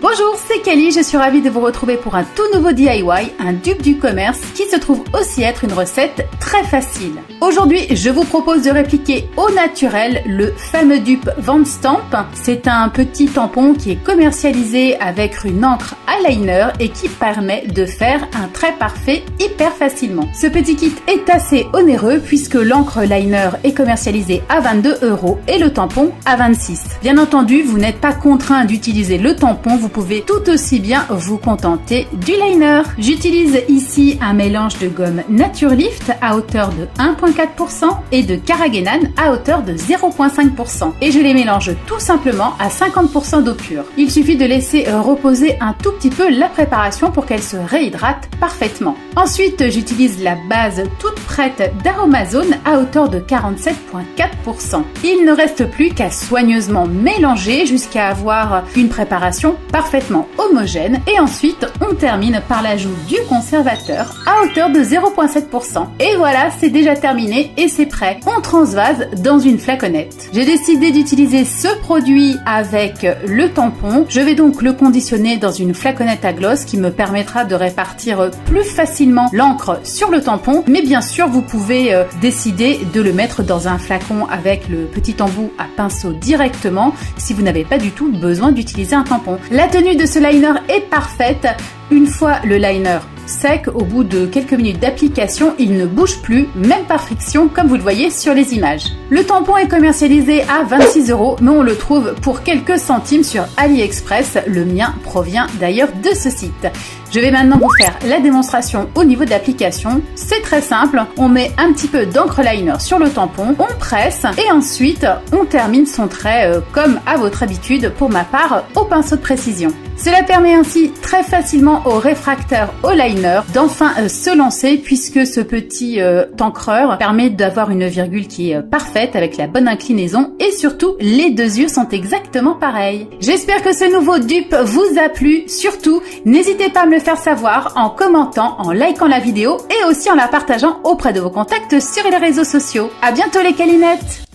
Bonjour, c'est Kelly, je suis ravie de vous retrouver pour un tout nouveau DIY, un dupe du commerce qui se trouve aussi être une recette très facile. Aujourd'hui, je vous propose de répliquer au naturel le fameux dupe Van Stamp. C'est un petit tampon qui est commercialisé avec une encre eyeliner et qui permet de faire un trait parfait hyper facilement. Ce petit kit est assez onéreux puisque l'encre liner est commercialisée à 22 € et le tampon à 26. Bien entendu, vous n'êtes pas contraint d'utiliser le tampon, vous pouvez tout aussi bien vous contenter du liner. J'utilise ici un mélange de gomme Naturelift à hauteur de 1,4% et de Carrageenan à hauteur de 0,5%. Et je les mélange tout simplement à 50% d'eau pure. Il suffit de laisser reposer un tout petit peu la préparation pour qu'elle se réhydrate parfaitement. Ensuite, j'utilise la base toute prête d'Aromazone à hauteur de 47,4%. Il ne reste plus qu'à soigneusement mélanger jusqu'à avoir une préparation parfaitement homogène et ensuite on termine par l'ajout du conservateur à hauteur de 0,7%. Et voilà, c'est déjà terminé et c'est prêt. On transvase dans une flaconnette. J'ai décidé d'utiliser ce produit avec le tampon. Je vais donc le conditionner dans une flaconnette à gloss qui me permettra de répartir plus facilement l'encre sur le tampon. Mais bien sûr, vous pouvez décider de le mettre dans un flacon avec le petit embout à pinceau directement si vous n'avez pas du tout besoin d'utiliser un tampon. La tenue de ce liner est parfaite. Une fois le liner sec, au bout de quelques minutes d'application, il ne bouge plus, même par friction, comme vous le voyez sur les images. Le tampon est commercialisé à 26 €, mais on le trouve pour quelques centimes sur AliExpress. Le mien provient d'ailleurs de ce site. Je vais maintenant vous faire la démonstration au niveau de l'application. C'est très simple, on met un petit peu d'encre liner sur le tampon, on presse et ensuite on termine son trait comme à votre habitude, pour ma part au pinceau de précision. Cela permet ainsi très facilement au réfractaire au liner d'enfin se lancer, puisque ce petit encreur permet d'avoir une virgule qui est parfaite avec la bonne inclinaison et surtout les deux yeux sont exactement pareils. J'espère que ce nouveau dupe vous a plu. Surtout, n'hésitez pas à me le faire savoir en commentant, en likant la vidéo et aussi en la partageant auprès de vos contacts sur les réseaux sociaux. À bientôt les câlinettes!